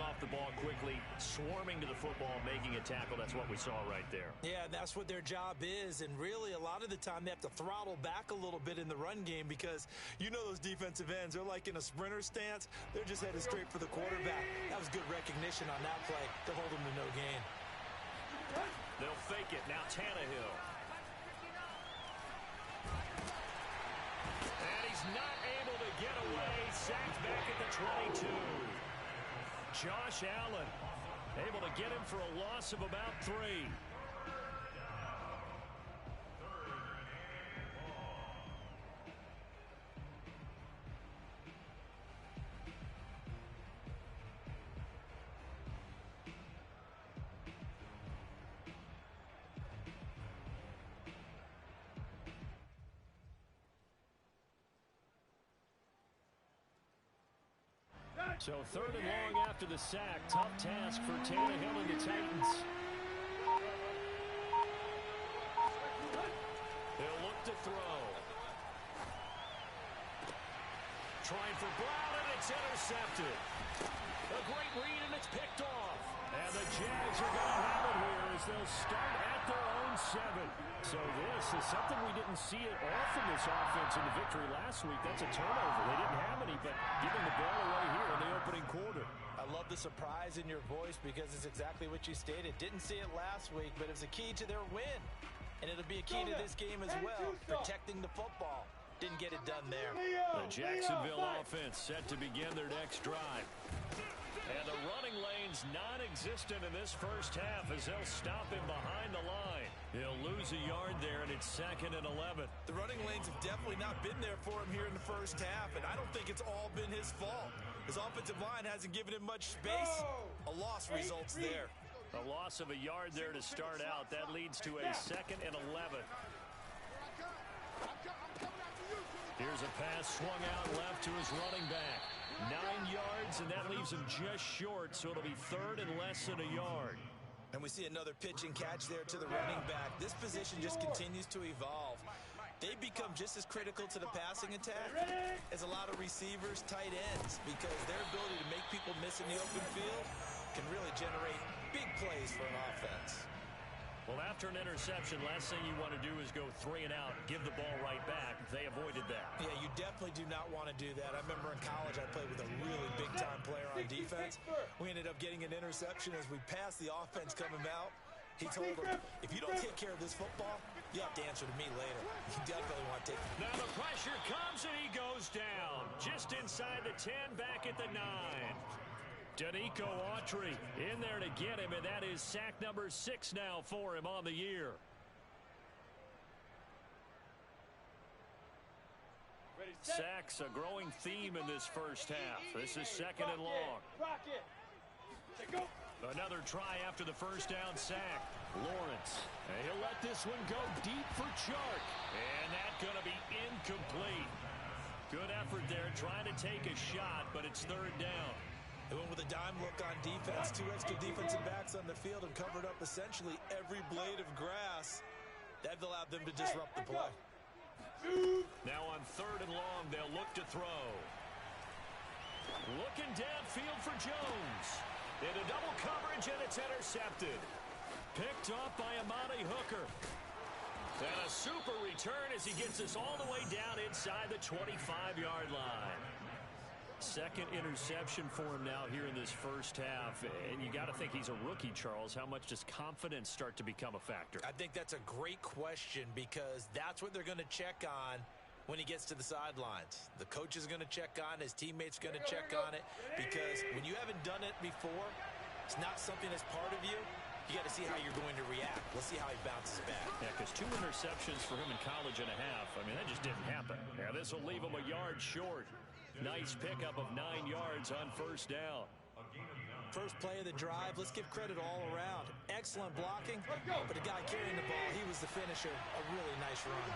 off the ball quickly, swarming to the football, making a tackle. That's what we saw right there. Yeah, that's what their job is, and really a lot of the time they have to throttle back a little bit in the run game because you know those defensive ends, they're like in a sprinter stance. They're just headed straight for the quarterback. That was good recognition on that play to hold them to no gain. They'll fake it. Now Tannehill. And he's not able to get away. Sacked back at the 22. Josh Allen able to get him for a loss of about 3. So 3rd and long after the sack. Tough task for Tannehill and the Titans. They'll look to throw. Trying for Brown, and it's intercepted. A great read, and it's picked off. And the Jags are going to have it here as they'll start at their own 7. So this is something we didn't see it all from this offense in the victory last week. That's a turnover. They didn't have any, but giving the ball away here in the opening quarter. I love the surprise in your voice because it's exactly what you stated. Didn't see it last week, but it's a key to their win. And it'll be a key to this game as well, protecting the football. Didn't get it done there. The Jacksonville offense set to begin their next drive. And the running lane's non-existent in this first half as they'll stop him behind the line. He'll lose a yard there, and it's 2nd and 11. The running lanes have definitely not been there for him here in the first half, and I don't think it's all been his fault. His offensive line hasn't given him much space. A loss results there. A loss of a yard there to start out. That leads to a 2nd and 11. Here's a pass swung out left to his running back. 9 yards, and that leaves him just short, so it'll be 3rd and less than a yard. And we see another pitch and catch there to the running back. This position just continues to evolve. They become just as critical to the passing attack as a lot of receivers, tight ends, because their ability to make people miss in the open field can really generate big plays for an offense. Well, after an interception, last thing you want to do is go 3 and out, give the ball right back. They avoided that. Yeah, you definitely do not want to do that. I remember in college I played with a really big-time player on defense. We ended up getting an interception as we passed the offense coming out. He told him, if you don't take care of this football, you have to answer to me later. You definitely want to take it. Now the pressure comes, and he goes down. Just inside the 10, back at the 9. Danico Autry in there to get him, and that is sack number 6 now for him on the year. Sacks a growing theme in this first half. This is 2nd and long. Another try after the first down sack. Lawrence, he'll let this one go deep for Chark, and that's going to be incomplete. Good effort there, trying to take a shot, but it's 3rd down. They went with a dime look on defense. 2 extra defensive backs on the field and covered up essentially every blade of grass. That allowed them to disrupt the play. Now on 3rd and long, they'll look to throw. Looking downfield for Jones. Into double coverage, and it's intercepted. Picked off by Amani Hooker. And a super return as he gets us all the way down inside the 25-yard line. 2nd interception for him now here in this first half. And you got to think he's a rookie, Charles. How much does confidence start to become a factor? I think that's a great question because that's what they're going to check on when he gets to the sidelines. The coach is going to check on, his teammates going to check on it, because when you haven't done it before, it's not something that's part of you. You got to see how you're going to react. We'll see how he bounces back. Yeah, because 2 interceptions for him in college and a half. I mean, that just didn't happen. Yeah, this will leave him a yard short. Nice pickup of 9 yards on first down. First play of the drive, let's give credit all around. Excellent blocking, but the guy carrying the ball, he was the finisher. A really nice run.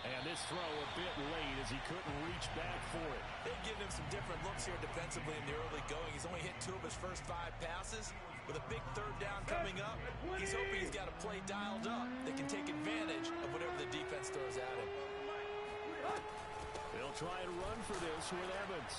And this throw a bit late as he couldn't reach back for it. They've given him some different looks here defensively in the early going. He's only hit 2 of his first 5 passes. With a big 3rd down coming up, he's hoping he's got a play dialed up that can take advantage of whatever the defense throws at him. They'll try and run for this with Evans.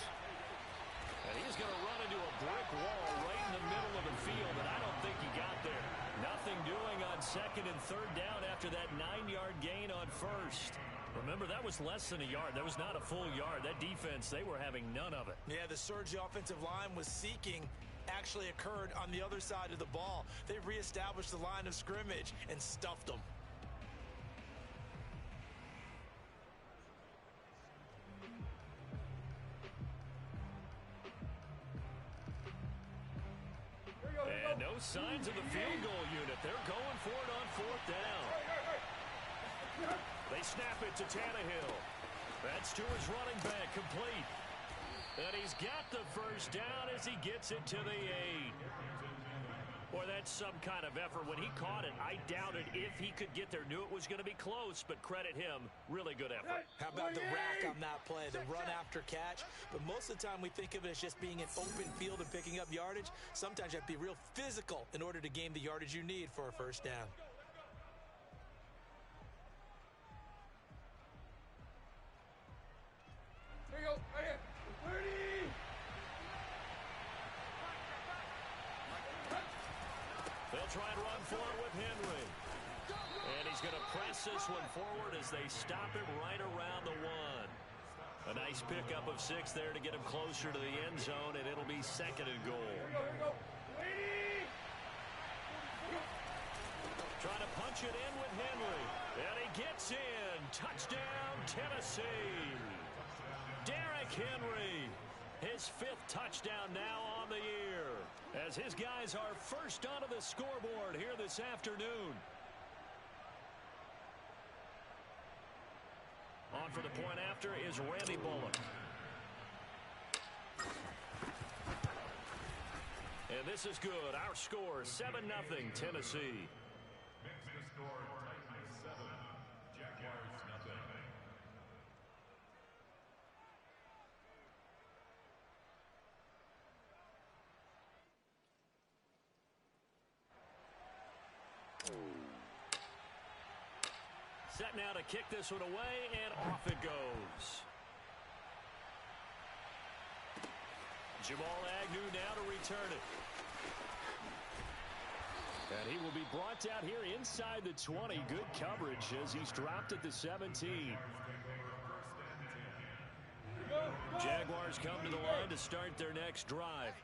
And he's going to run into a brick wall right in the middle of the field, and I don't think he got there. Nothing doing on second and third down after that 9-yard gain on first. Remember, that was less than a yard. That was not a full yard. That defense, they were having none of it. Yeah, the surge the offensive line was seeking actually occurred on the other side of the ball. They reestablished the line of scrimmage and stuffed them. And no signs of the field goal unit. They're going for it on fourth down. They snap it to Tannehill. That's to his running back, complete. And he's got the first down as he gets it to the 8. Boy, that's some kind of effort. When he caught it, I doubted if he could get there. Knew it was going to be close, but credit him. Really good effort. How about the rack on that play, the run after catch? But most of the time we think of it as just being an open field and picking up yardage. Sometimes you have to be real physical in order to gain the yardage you need for a first down. Here you go, right here. 30. They'll try and run for it with Henry. And he's going to press this one forward as they stop him right around the 1. A nice pickup of 6 there to get him closer to the end zone, and it'll be second and goal. Here we go. 80. Trying to punch it in with Henry. And he gets in. Touchdown, Tennessee. Derrick Henry. His 5th touchdown now on the year, as his guys are first onto the scoreboard here this afternoon. On for the point after is Randy Bullock. And this is good. Our score, 7-0 Tennessee. Set now to kick this one away, and off it goes. Jamal Agnew now to return it. And he will be brought down here inside the 20. Good coverage as he's dropped at the 17. Jaguars come to the line to start their next drive.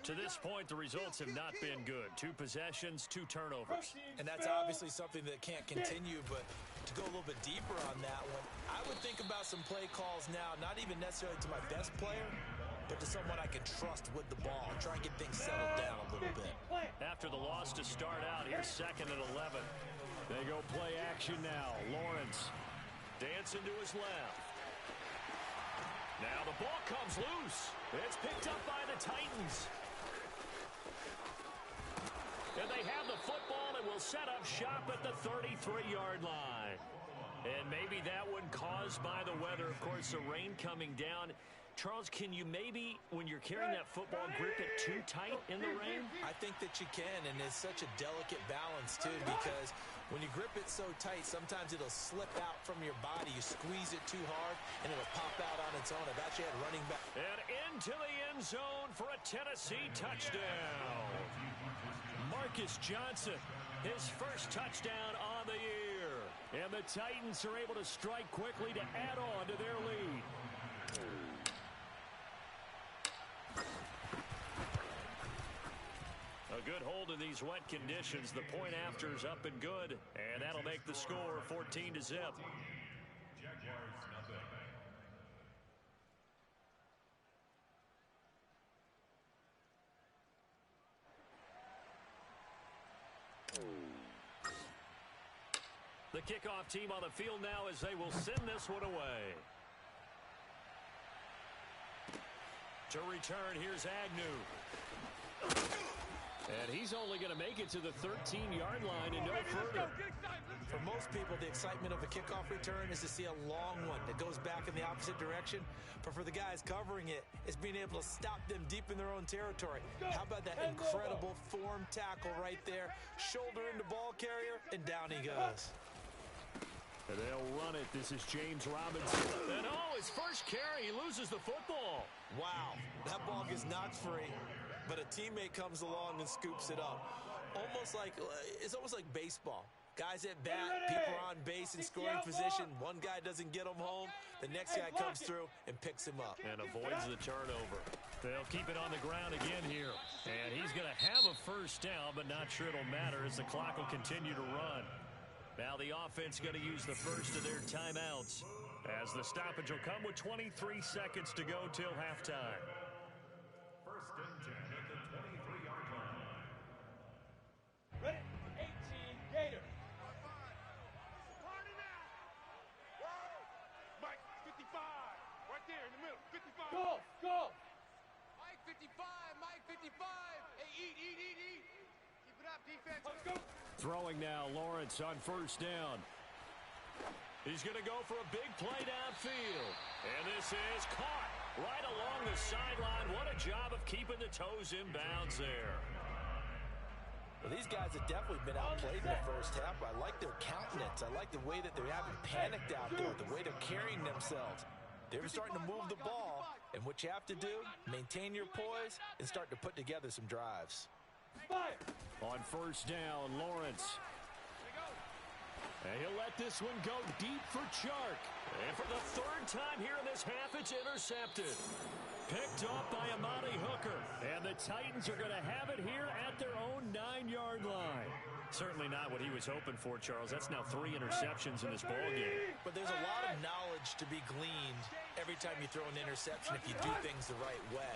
To this point, the results have not been good. 2 possessions, 2 turnovers. And that's obviously something that can't continue, but to go a little bit deeper on that one, I would think about some play calls now, not even necessarily to my best player, but to someone I can trust with the ball. Try and get things settled down a little bit. After the loss to start out, here's 2nd and 11. They go play action now. Lawrence dancing to his left. Now the ball comes loose. It's picked up by the Titans. And they have the football and will set up shop at the 33-yard line. And maybe that one caused by the weather. Of course, the rain coming down. Charles, can you maybe, when you're carrying that football, grip it too tight in the rain? I think that you can, and it's such a delicate balance, too, because when you grip it so tight, sometimes it'll slip out from your body. You squeeze it too hard, and it'll pop out on its own. I've actually had running back. And into the end zone for a Tennessee touchdown. Marcus Johnson, his first touchdown on the year. And the Titans are able to strike quickly to add on to their lead. A good hold in these wet conditions. The point after is up and good. And that'll make the score 14-0. The kickoff team on the field now as they will send this one away. To return, here's Agnew. And he's only going to make it to the 13-yard line and no further. For most people, the excitement of a kickoff return is to see a long one that goes back in the opposite direction. But for the guys covering it, it's being able to stop them deep in their own territory. How about that incredible form tackle right there? Shoulder into ball carrier, and down he goes. And they'll run it. This is James Robinson. And his first carry, he loses the football. Wow, that ball gets knocked free, but a teammate comes along and scoops it up. It's almost like baseball. Guys at bat, people are on base in scoring position. One guy doesn't get him home. The next guy comes through and picks him up. And avoids the turnover. They'll keep it on the ground again here. And he's going to have a first down, but not sure it'll matter as the clock will continue to run. Now the offense going to use the first of their timeouts, as the stoppage will come with 23 seconds to go till halftime. First and 10 at the 23-yard line. Ready? 18, Gator. Mike, 55. Right there in the middle. 55. Go. Mike, 55. Mike, 55. Hey, eat. Keep it up, defense. Let's go. Throwing now, Lawrence on first down. He's going to go for a big play downfield. And this is caught right along the sideline. What a job of keeping the toes in bounds there. Well, these guys have definitely been outplayed in the first half. I like their countenance. I like the way that they haven't panicked out there, the way they're carrying themselves. They're starting to move the ball, and what you have to do, maintain your poise and start to put together some drives. Fire. On first down, Lawrence. And he'll let this one go deep for Chark. And for the third time here in this half, it's intercepted. Picked off by Amani Hooker. And the Titans are going to have it here at their own 9-yard line. Certainly not what he was hoping for, Charles. That's now 3 interceptions in this ballgame. But there's a lot of knowledge to be gleaned every time you throw an interception if you do things the right way.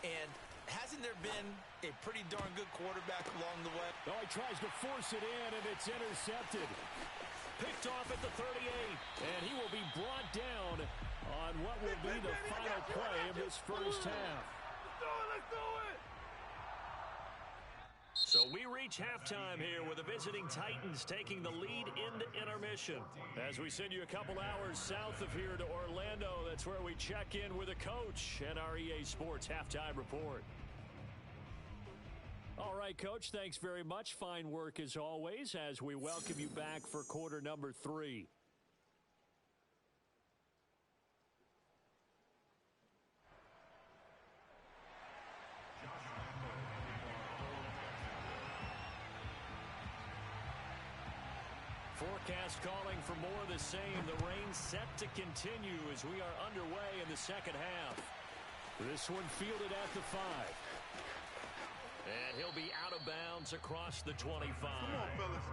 And hasn't there been a pretty darn good quarterback along the way? Oh, he tries to force it in, and it's intercepted. Picked off at the 38, and he will be brought down on what will be the final play of this first half. Let's do it. So we reach halftime here with the visiting Titans taking the lead into intermission. As we send you a couple hours south of here to Orlando, that's where we check in with a coach and our EA Sports Halftime Report. All right, Coach, thanks very much. Fine work as always as we welcome you back for quarter number 3. Forecast calling for more of the same. The rain set to continue as we are underway in the second half. This one fielded at the 5. And he'll be out of bounds across the 25. Come on, fellas.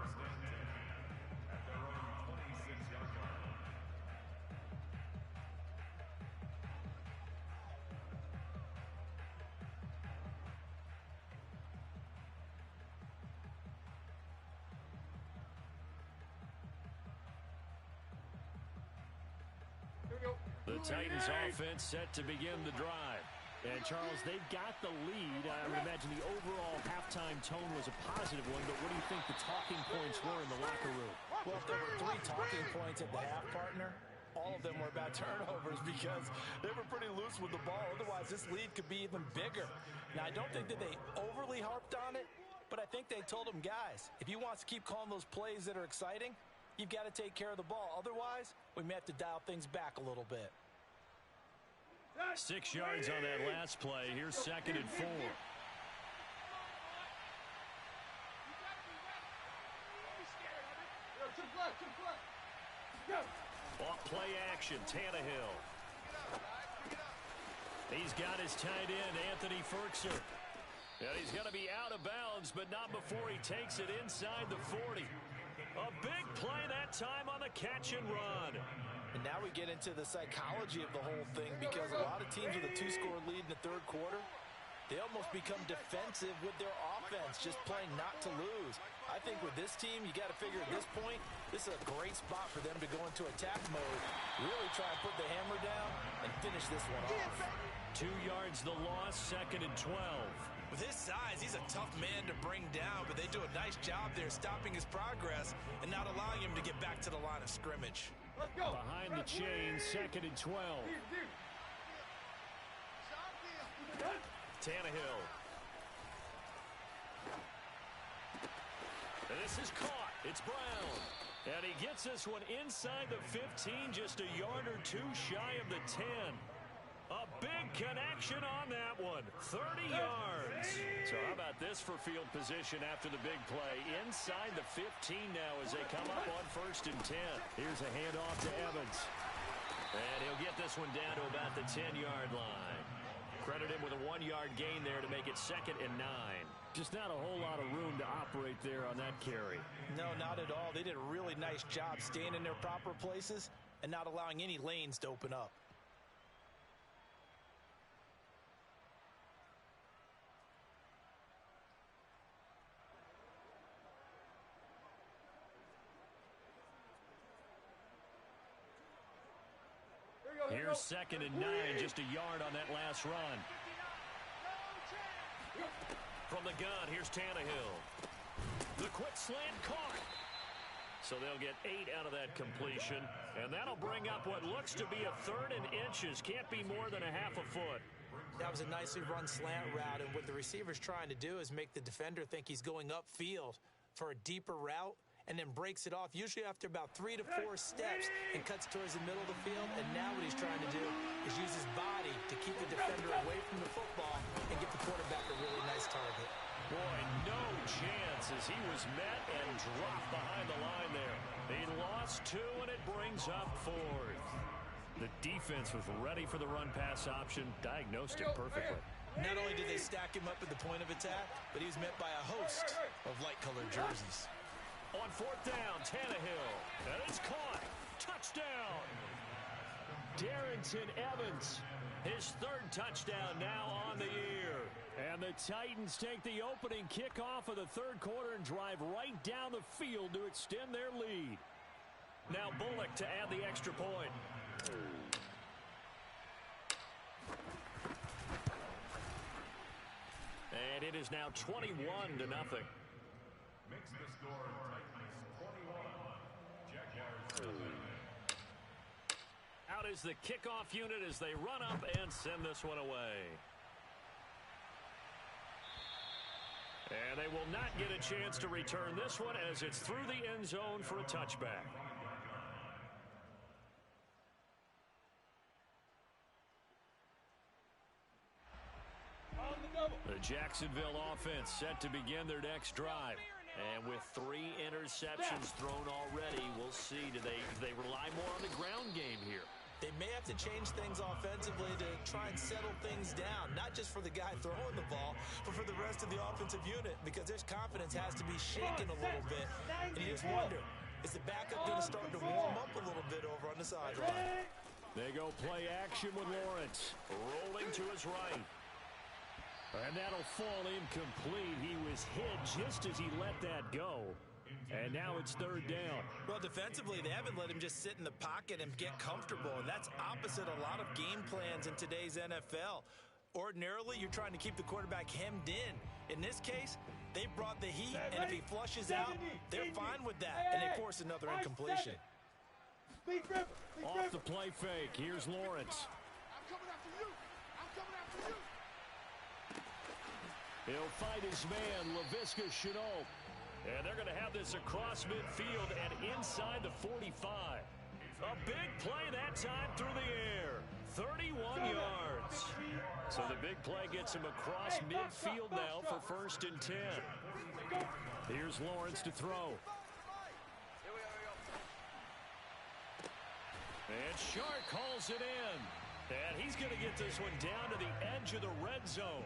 The Titans offense set to begin the drive. And, Charles, they've got the lead. I would imagine the overall halftime tone was a positive one, but what do you think the talking points were in the locker room? Well, if there were 3 talking points at the half, partner, all of them were about turnovers because they were pretty loose with the ball. Otherwise, this lead could be even bigger. Now, I don't think that they overly harped on it, but I think they told them, guys, if you want to keep calling those plays that are exciting, you've got to take care of the ball. Otherwise, we may have to dial things back a little bit. 6 yards on that last play. Here's 2nd and 4. Off play action, Tannehill. He's got his tight end, Anthony Ferkser. And he's going to be out of bounds, but not before he takes it inside the 40. A big play that time on the catch and run. And now we get into the psychology of the whole thing because a lot of teams with a 2-score lead in the third quarter, they almost become defensive with their offense, just playing not to lose. I think with this team, you got to figure at this point, this is a great spot for them to go into attack mode, really try and put the hammer down and finish this one off. 2 yards the loss, 2nd and 12. With his size, he's a tough man to bring down, but they do a nice job there stopping his progress and not allowing him to get back to the line of scrimmage. Let's go. Behind the chain, 2nd and 12. Tannehill. And this is caught. It's Brown. And he gets this one inside the 15, just a yard or two shy of the 10. A big connection on that one. 30 yards. So how about this for field position after the big play? Inside the 15 now as they come up on 1st and 10. Here's a handoff to Evans. And he'll get this one down to about the 10-yard line. Credit him with a 1-yard gain there to make it 2nd and 9. Just not a whole lot of room to operate there on that carry. No, not at all. They did a really nice job staying in their proper places and not allowing any lanes to open up. Here's 2nd and 9, just a yard on that last run. From the gun, here's Tannehill. The quick slant caught. So they'll get 8 out of that completion. And that'll bring up what looks to be a 3rd and inches. Can't be more than a half a foot. That was a nicely run slant route. And what the receiver's trying to do is make the defender think he's going upfield for a deeper route, and then breaks it off, usually after about 3 to 4 steps, and cuts towards the middle of the field. And now what he's trying to do is use his body to keep the defender away from the football and get the quarterback a really nice target. Boy, no chance as he was met and dropped behind the line there. He lost 2, and it brings up 4th. The defense was ready for the run-pass option, diagnosed it perfectly. Not only did they stack him up at the point of attack, but he was met by a host of light-colored jerseys. On 4th down, Tannehill. And it's caught. Touchdown. Darrington Evans. His 3rd touchdown now on the year. And the Titans take the opening kickoff of the 3rd quarter and drive right down the field to extend their lead. Now Bullock to add the extra point. And it is now 21-0. Makes the score Titans 21. Jaguars. Out is the kickoff unit as they run up and send this one away. And they will not get a chance to return this one as it's through the end zone for a touchback. The Jacksonville offense set to begin their next drive. And with 3 interceptions thrown already, we'll see. Do they rely more on the ground game here? They may have to change things offensively to try and settle things down, not just for the guy throwing the ball, but for the rest of the offensive unit, because their confidence has to be shaken a little bit. And you just wonder, is the backup going to start to warm up a little bit over on the sideline? They go play action with Lawrence, rolling to his right. And that'll fall incomplete. He was hit just as he let that go. And now it's 3rd down. Well, defensively, they haven't let him just sit in the pocket and get comfortable, and that's opposite a lot of game plans in today's NFL. Ordinarily, you're trying to keep the quarterback hemmed in. In this case, they brought the heat, and if he flushes out, they're fine with that, and they force another incompletion. Off the play fake, here's Lawrence. I'm coming after you. I'm coming after you. He'll fight his man, Laviska Shenault. And they're going to have this across midfield and inside the 45. A big play that time through the air. 31 yards. So the big play gets him across midfield now for 1st and 10. Here's Lawrence to throw. And Shark calls it in. And he's going to get this one down to the edge of the red zone.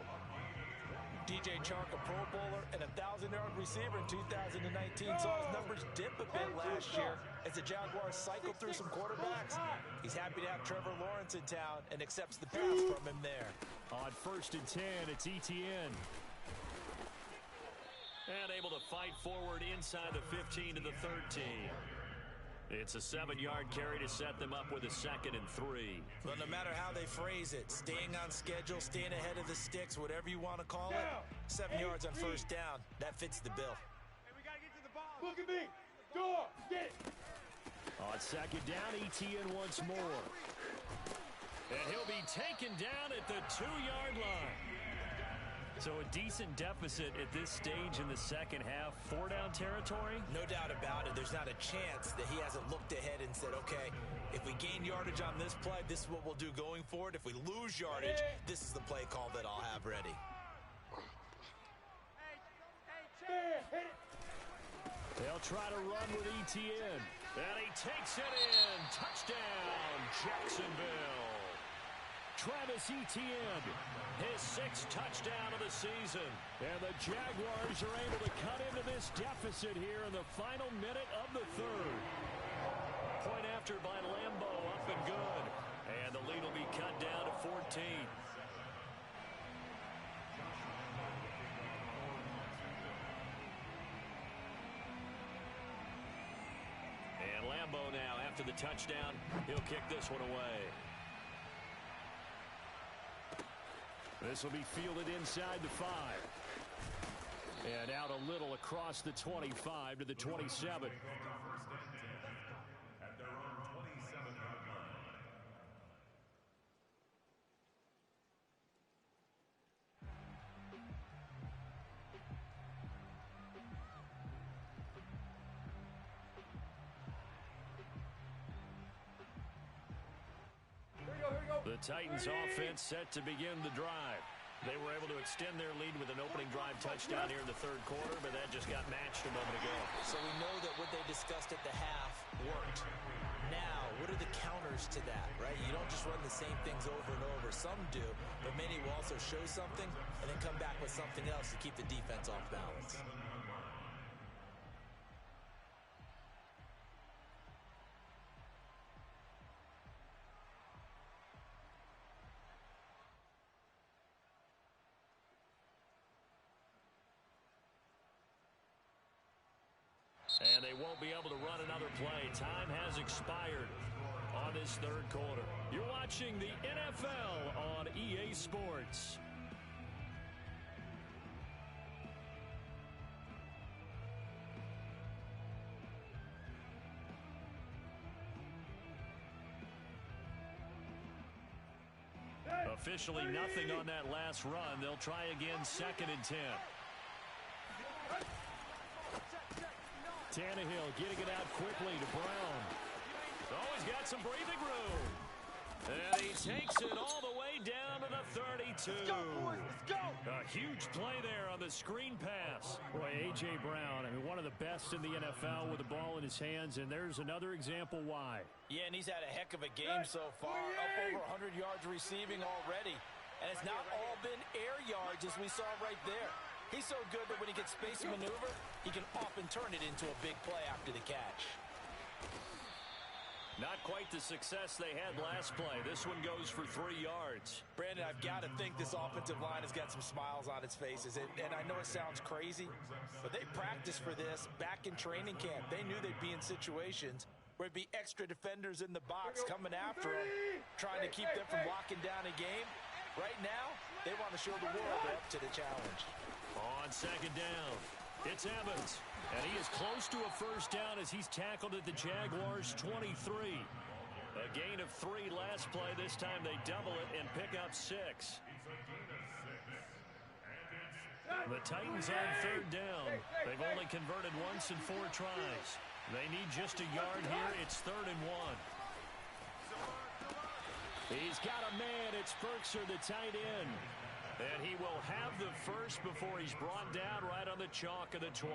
DJ Chark, a Pro Bowler and a 1,000-yard receiver in 2019, saw his numbers dip a bit last year as the Jaguars cycled through some quarterbacks. He's happy to have Trevor Lawrence in town and accepts the pass from him there. On 1st and 10, it's Etienne. And able to fight forward inside the 15 to the 13. It's a 7-yard carry to set them up with a 2nd and 3. Well, no matter how they phrase it, staying on schedule, staying ahead of the sticks, whatever you want to call it, 7 yards on 1st down, that fits the bill. Hey, we got to get to the ball. Look at me. Door. Get it. On 2nd down, Etienne once more. And he'll be taken down at the 2-yard line. So a decent deficit at this stage in the second half. 4-down territory? No doubt about it. There's not a chance that he hasn't looked ahead and said, okay, if we gain yardage on this play, this is what we'll do going forward. If we lose yardage, this is the play call that I'll have ready. They'll try to run with Etienne. And he takes it in. Touchdown, Jacksonville. Travis Etienne, his 6th touchdown of the season. And the Jaguars are able to cut into this deficit here in the final minute of the third. Point after by Lambo, up and good. And the lead will be cut down to 14. And Lambo now, after the touchdown, he'll kick this one away. This will be fielded inside the 5. And out a little across the 25 to the 27. At their own 27-yard line. The Titans offense set to begin the drive. They were able to extend their lead with an opening drive touchdown here in the third quarter, but that just got matched a moment ago. So we know that what they discussed at the half worked. Now, what are the counters to that, right? You don't just run the same things over and over. Some do, but many will also show something and then come back with something else to keep the defense off balance. And they won't be able to run another play. Time has expired on this third quarter. You're watching the NFL on EA Sports. Officially nothing on that last run. They'll try again, 2nd and 10. Tannehill getting it out quickly to Brown. Oh, he's got some breathing room. And he takes it all the way down to the 32. Let's go, boys. Let's go. A huge play there on the screen pass. Boy, A.J. Brown, I mean, one of the best in the NFL with the ball in his hands, and there's another example why. Yeah, and he's had a heck of a game so far, up over 100 yards receiving already. And it's not all been air yards as we saw right there. He's so good that when he gets space to maneuver, he can often turn it into a big play after the catch. Not quite the success they had last play. This one goes for 3 yards. Brandon, I've got to think this offensive line has got some smiles on its faces. And I know it sounds crazy, but they practiced for this back in training camp. They knew they'd be in situations where it'd be extra defenders in the box coming after them, trying to keep them from locking down a game. Right now, they want to show the world they're up to the challenge. On 2nd down, it's Evans. And he is close to a first down as he's tackled at the Jaguars' 23. A gain of 3 last play. This time they double it and pick up 6. The Titans on 3rd down. They've only converted once in 4 tries. They need just a yard here. It's 3rd and 1. He's got a man. It's Ferkser, the tight end. And he will have the first before he's brought down right on the chalk of the 20.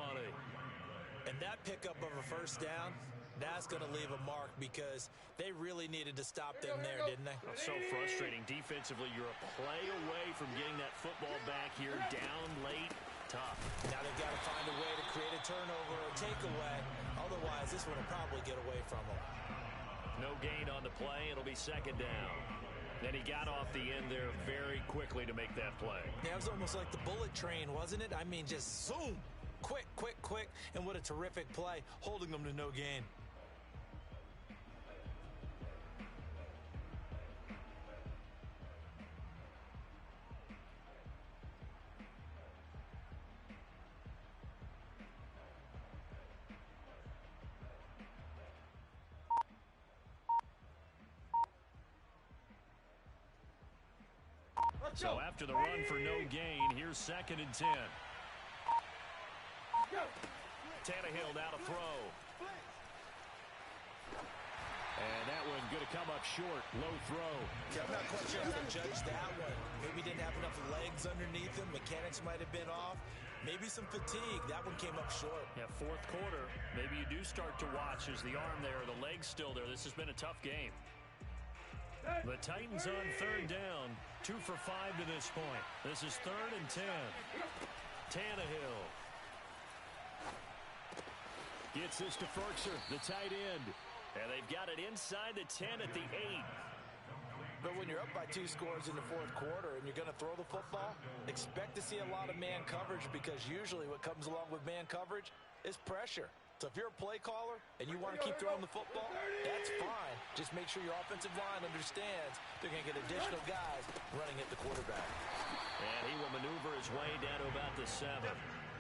And that pickup of a first down, that's going to leave a mark because they really needed to stop them there, didn't they? So frustrating. Defensively, you're a play away from getting that football back here, down late, tough. Now they've got to find a way to create a turnover or takeaway. Otherwise, this one will probably get away from them. No gain on the play. It'll be 2nd down. Then he got off the end there very quickly to make that play. Yeah, it was almost like the bullet train, wasn't it? I mean, just zoom. Quick, quick, quick. And what a terrific play, holding them to no gain. So after the run for no gain, here's 2nd and 10. Tannehill now to throw. And that one going to come up short. Low throw. Okay, I'm not quite sure how to judge that one. Maybe didn't have enough legs underneath him. Mechanics might have been off. Maybe some fatigue. That one came up short. Yeah, 4th quarter. Maybe you do start to watch. Is the arm there, the leg's still there? This has been a tough game. The Titans on 3rd down. 2 for 5 to this point. This is 3rd and 10. Tannehill gets this to Ferkser, the tight end. And they've got it inside the 10 at the 8. But when you're up by 2 scores in the 4th quarter and you're going to throw the football, expect to see a lot of man coverage, because usually what comes along with man coverage is pressure. So if you're a play caller and you want to keep throwing the football, that's fine. Just make sure your offensive line understands they're going to get additional guys running at the quarterback. And he will maneuver his way down to about the 7.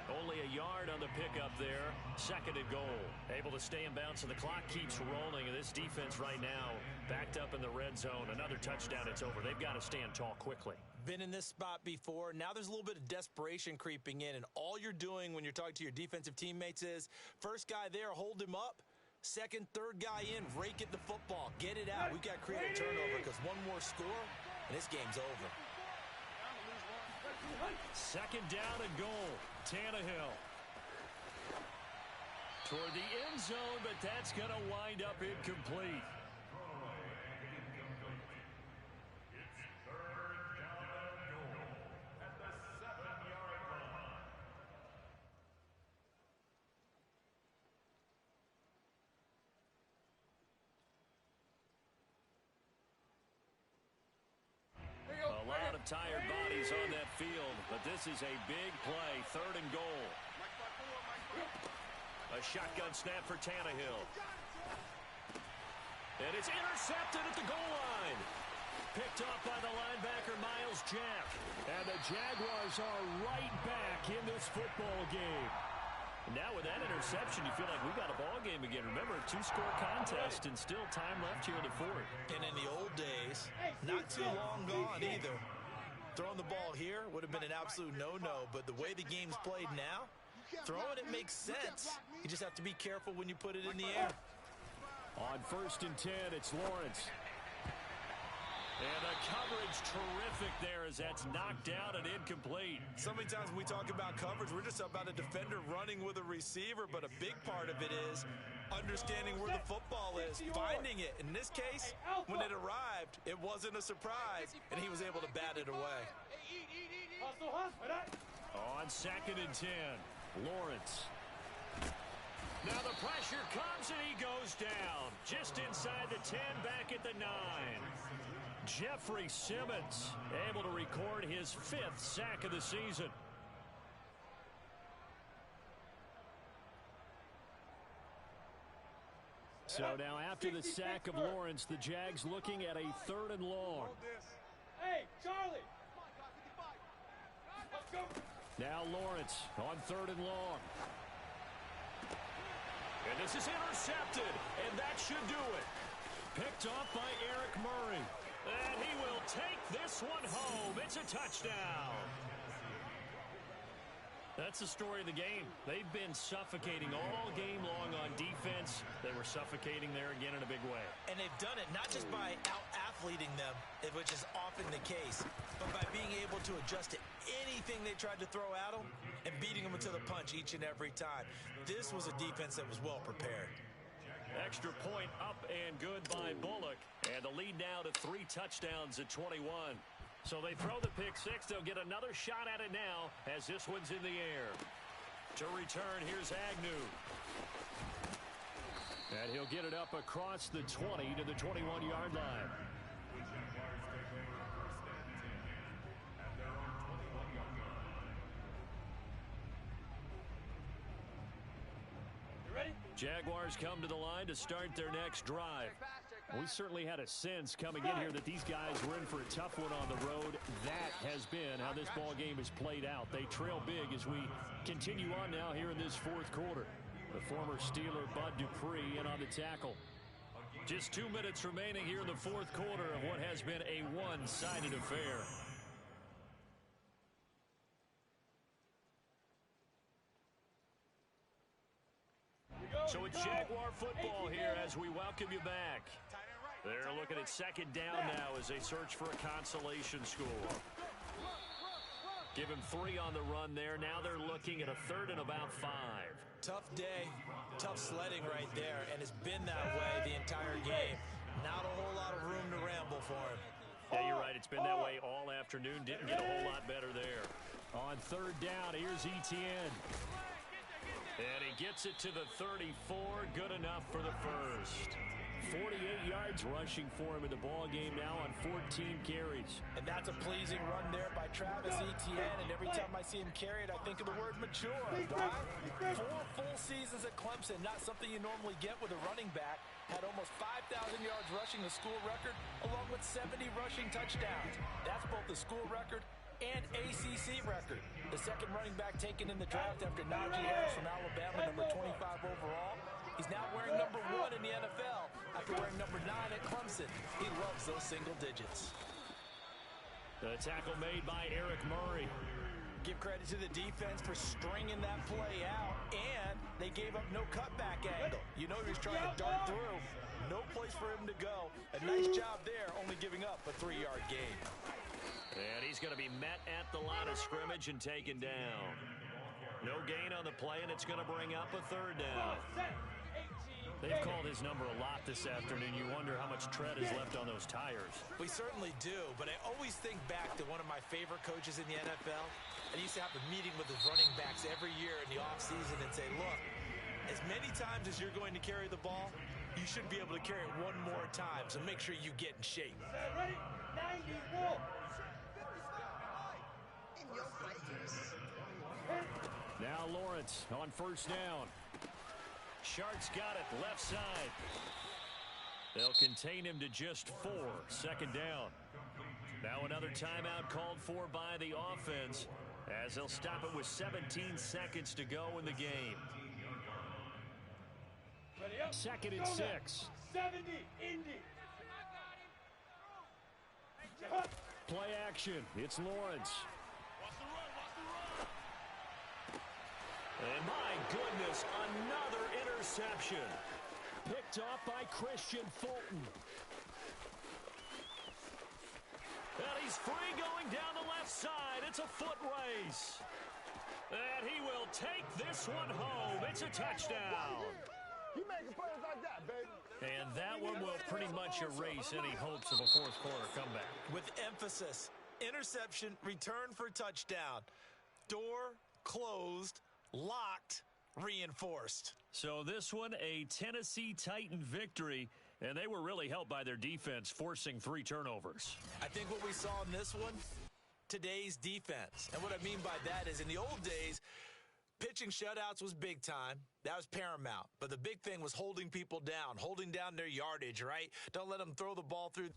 Only a yard on the pickup there. 2nd and goal. Able to stay in bounds, and the clock keeps rolling. And this defense right now backed up in the red zone. Another touchdown, it's over. They've got to stand tall quickly. Been in this spot before. Now there's a little bit of desperation creeping in, and all you're doing when you're talking to your defensive teammates is, first guy there, hold him up. 2nd, 3rd guy in, rake at the football. Get it out. We've got to create a turnover, because one more score, and this game's over. 2nd down and goal. Tannehill toward the end zone, but that's going to wind up incomplete. A lot of tired bodies on that field, but this is a big play. 3rd and goal. A shotgun snap for Tannehill. And it's intercepted at the goal line. Picked off by the linebacker, Miles Jack. And the Jaguars are right back in this football game. Now with that interception, you feel like we got a ball game again. Remember, 2-score contest and still time left here in the 4th. And in the old days, not too long gone either. Throwing the ball here would have been an absolute no-no, but the way the game's played now, throwing it makes sense. You just have to be careful when you put it in the air. On 1st and 10, it's Lawrence. And the coverage terrific there as that's knocked down and incomplete. So many times when we talk about coverage, we're just about a defender running with a receiver, but a big part of it is understanding where the football is, finding it. In this case, when it arrived, it wasn't a surprise, and he was able to bat it away. On 2nd and 10, Lawrence. Now the pressure comes and he goes down. Just inside the 10, back at the 9. Jeffrey Simmons able to record his 5th sack of the season. So now after the sack of Lawrence, the Jags looking at a 3rd and long. Hey, Charlie! Let's go! Now Lawrence on 3rd and long. And this is intercepted, and that should do it. Picked off by Eric Murray. And he will take this one home. It's a touchdown. That's the story of the game. They've been suffocating all game long on defense. They were suffocating there again in a big way. And they've done it not just by out-athleting them, which is often the case, but by being able to adjust to anything they tried to throw at them and beating them to the punch each and every time. This was a defense that was well prepared. Extra point up and good by Bullock. And the lead now to 3 touchdowns at 21. So they throw the pick 6. They'll get another shot at it now as this one's in the air. To return, here's Agnew. And he'll get it up across the 20 to the 21-yard line. Jaguars come to the line to start their next drive. We certainly had a sense coming in here that these guys were in for a tough one on the road. That has been how this ball game has played out. They trail big as we continue on now here in this 4th quarter. The former Steeler Bud Dupree in on the tackle. Just 2 minutes remaining here in the 4th quarter of what has been a one-sided affair. So it's Jaguar football here as we welcome you back. They're looking at second down now as they search for a consolation score. Give him 3 on the run there. Now they're looking at a third and about 5. Tough day, tough sledding right there, and it's been that way the entire game. Not a whole lot of room to ramble for him. Yeah, you're right. It's been that way all afternoon. Didn't get a whole lot better there. On third down, here's Etienne. And he gets it to the 34. Good enough for the first. 48 yards rushing for him in the ball game now on 14 carries. And that's a pleasing run there by Travis Etienne. And every time I see him carry it, I think of the word mature. Why? 4 full seasons at Clemson, not something you normally get with a running back. Had almost 5,000 yards rushing, the school record, along with 70 rushing touchdowns. That's both the school record and ACC record. The second running back taken in the draft after Najee Harris from Alabama, number 25 overall. He's now wearing number 1 in the NFL after wearing number 9 at Clemson. He loves those single digits. The tackle made by Eric Murray. Give credit to the defense for stringing that play out, and they gave up no cutback angle. You know he was trying to dart through. No place for him to go. A nice job there, only giving up a 3-yard gain. And he's going to be met at the line of scrimmage and taken down. No gain on the play, and it's going to bring up a third down. They've called his number a lot this afternoon. You wonder how much tread is left on those tires. We certainly do, but I always think back to one of my favorite coaches in the NFL. I used to have a meeting with his running backs every year in the offseason and say, look, as many times as you're going to carry the ball, you should be able to carry it one more time, so make sure you get in shape. Ready? 94. Now Lawrence on first down. Shark's got it, left side. They'll contain him to just 4, second down. Now another timeout called for by the offense as they'll stop it with 17 seconds to go in the game. Ready up. Second and 6. 70, Indy. Play action, it's Lawrence. And my goodness, another interception. Picked off by Christian Fulton. And he's free going down the left side. It's a foot race. And he will take this one home. It's a touchdown. He making plays like that, baby. And that one will pretty much erase any hopes of a fourth quarter comeback. With emphasis, interception, return for touchdown. Door closed, locked, reinforced. So this one, a Tennessee Titan victory, and they were really helped by their defense, forcing 3 turnovers. I think what we saw in this one, today's defense. And what I mean by that is in the old days, pitching shutouts was big time. That was paramount. But the big thing was holding people down, holding down their yardage, right? Don't let them throw the ball through